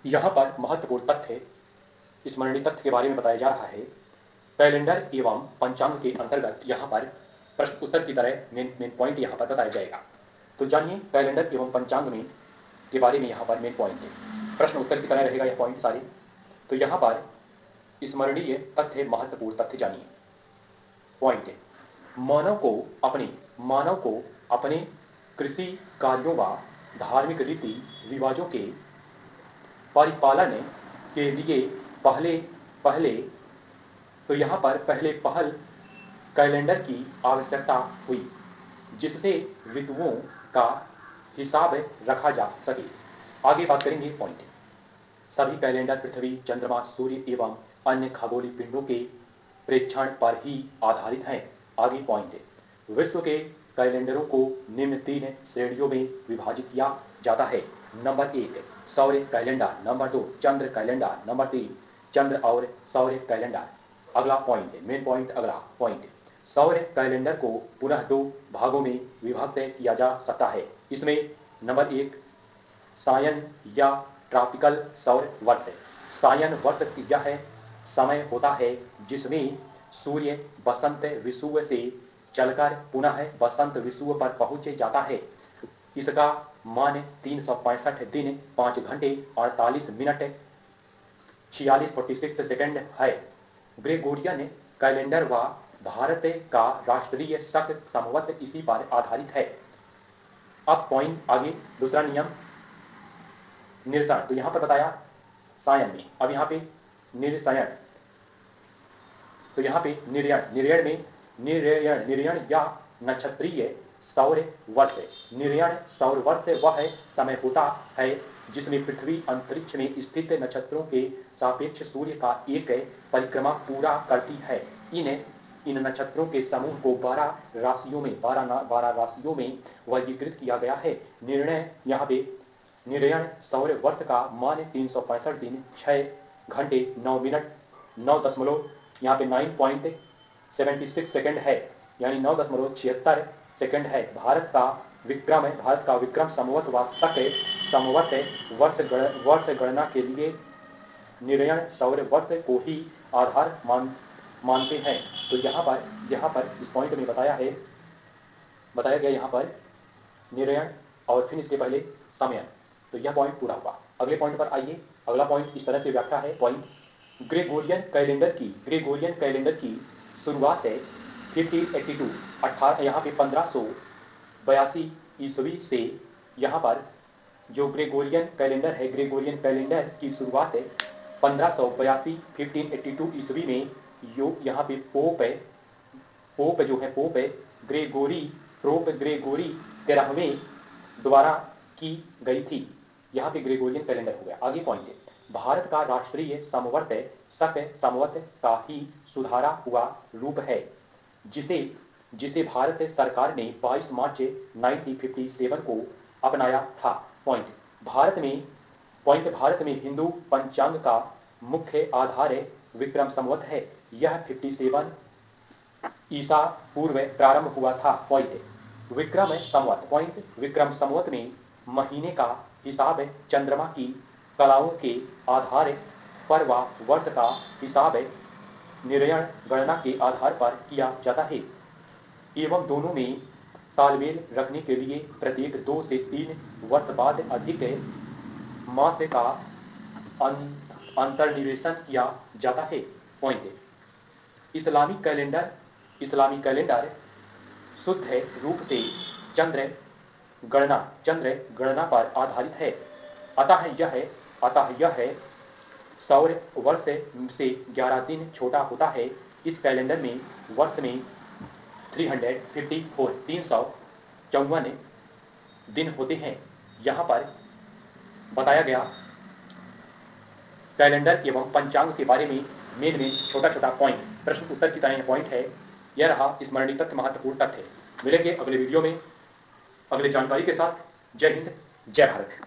यहाँ पर महत्वपूर्ण तथ्य, स्मरणीय तथ्य के बारे में बताया जा रहा है। कैलेंडर एवं पंचांग के अंतर्गत यहाँ पर प्रश्न उत्तर की तरह मेन पॉइंट यहाँ पर बताया जाएगा। तो जानिए कैलेंडर एवं पंचांग में के बारे में यहाँ पर मेन पॉइंट है। प्रश्न उत्तर की तरह रहेगा यह पॉइंट सारे। तो यहाँ पर स्मरणीय तथ्य, महत्वपूर्ण तथ्य जानिए। पॉइंट है, मानव को अपने कृषि कार्यों व धार्मिक रीति रिवाजों के परिपालन के लिए पहले तो यहाँ पर पहल कैलेंडर की आवश्यकता हुई, जिससे ऋतुओं का हिसाब रखा जा सके। आगे बात करेंगे पॉइंट। सभी कैलेंडर पृथ्वी, चंद्रमा, सूर्य एवं अन्य खगोलीय पिंडों के प्रेक्षण पर ही आधारित हैं। आगे पॉइंट है, विश्व के कैलेंडरों को निम्न 3 श्रेणियों में विभाजित किया जाता है। नंबर 1 सौर कैलेंडर, नंबर 2 चंद्र कैलेंडर, नंबर 3 चंद्र और सौर कैलेंडर। अगला पॉइंट है, मेन पॉइंट अगला पॉइंट है, सौर कैलेंडर को पुनः 2 भागों में विभक्त किया जा सकता है। इसमें नंबर 1 सायन या ट्रॉपिकल सौर वर्ष है। सायन वर्ष यह समय होता है जिसमें सूर्य वसंत विषुव से चलकर पुनः वसंत विषुव पर पहुंच जाता है। इसका मान 365 दिन 5 घंटे 48 मिनट 46 सेकंड है। ग्रेगोरियन कैलेंडर व भारत का राष्ट्रीय शक संवत इसी पर आधारित है। अब पॉइंट आगे, दूसरा नियम निरसन। तो यहां पर बताया सायन में, अब यहाँ पे निरसयन, तो यहाँ पे निर्यण या नक्षत्रीय सौर वर्ष। निर्यण सौर वर्ष वह समय होता है जिसमें पृथ्वी अंतरिक्ष में स्थित नक्षत्रों के सापेक्ष सूर्य का एक परिक्रमा पूरा करती है। इन नक्षत्रों के समूह को 12 राशियों में वर्गीकृत किया गया है। निर्णय यहाँ पे निर्यण सौर वर्ष का मान 365 दिन 6 घंटे 9 मिनट 9 दशमलव यहाँ पे 9.76 सेकंड है, यानी 9.76 सेकंड है। भारत का विक्रम संवत व शक संवत वर्ष गणना के लिए निर्यण सौर वर्ष को ही आधार मानते हैं। तो यहाँ पर इस पॉइंट में बताया गया यहाँ पर निर्यण और फिर इसके पहले समय। तो यह पॉइंट पूरा हुआ। अगले पॉइंट पर आइए। अगला पॉइंट इस तरह से व्याख्या है। पॉइंट, ग्रेगोरियन कैलेंडर की शुरुआत है 1582 यहाँ पे 1582 ईस्वी से। यहाँ पर जो ग्रेगोरियन कैलेंडर की शुरुआत है 1582 ईस्वी में। यहाँ पे पोप ग्रेगोरी 13वें द्वारा की गई थी। यहाँ पे ग्रेगोरियन कैलेंडर हो गया। आगे पॉइंट है, भारत का राष्ट्रीय संवत शक संवत का ही सुधारा हुआ रूप है, जिसे भारत सरकार ने 22 मार्च 1957 को अपनाया था। पॉइंट, भारत में हिंदू पंचांग का मुख्य आधार विक्रम संवत है। यह 57 ईसा पूर्व प्रारंभ हुआ था। पॉइंट, विक्रम संवत में महीने का हिसाब चंद्रमा की कलाओं के आधार पर व वर्ष का हिसाब निर्यण गणना के आधार पर किया जाता है एवं दोनों में तालमेल रखने के लिए प्रत्येक 2 से 3 वर्ष बाद अधिक मास का अंतर्निवेशन किया जाता है। पॉइंट, इस्लामी कैलेंडर शुद्ध रूप से चंद्र गणना पर आधारित है। अतः यह सौर वर्ष से 11 दिन छोटा होता है। इस कैलेंडर में वर्ष में 354 दिन होते हैं। यहाँ पर बताया गया कैलेंडर एवं पंचांग के बारे में मेन छोटा पॉइंट, प्रश्न उत्तर की तरह पॉइंट है। यह रहा स्मरणीय तथ्य, महत्वपूर्ण तथ्य। मिलेंगे अगले वीडियो में अगले जानकारी के साथ। जय हिंद, जय भारत।